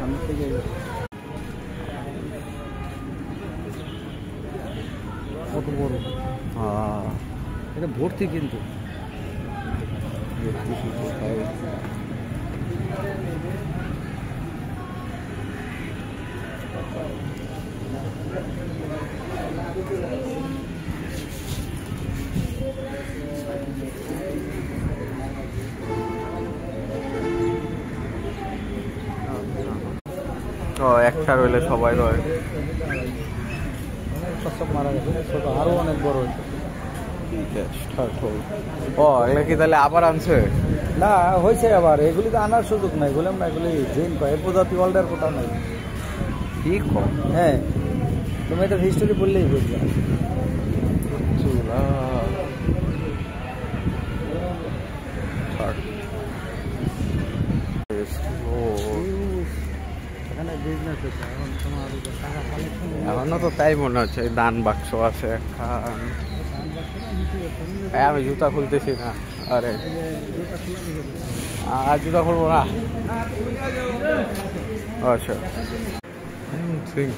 সামনে থেকে কত বড়, এটা ভর্তি কিন্তু একটা রইলে সবাই রয়, সব মারা গেছে, ছোট আরো অনেক বড় হয়েছে। এগুলো কি তাহলে আবার আনছে? না হয়েছে আবার, এগুলি তো আনার সুযোগ নাই, বললাম না এগুলি জেন কয় এর প্রজাতি ওয়ার্ল্ডের কোথাও নাই। কি কম? হ্যাঁ, তুমি এটা হিস্টোরি বললেই বুঝবে। এখনো তো তাই মনে হচ্ছে, দান বাক্স আছে একখান। আমি জুতা খুলতেছি না, আরে আর জুতা খুলবো না। আচ্ছা, I don't think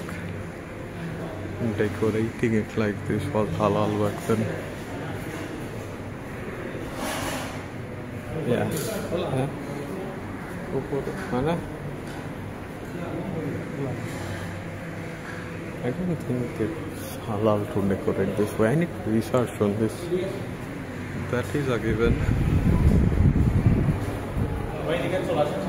decorating it like this was halal back then. Yeah. Mana? I don't think it's halal to decorate this way. I need research on this. That is a given.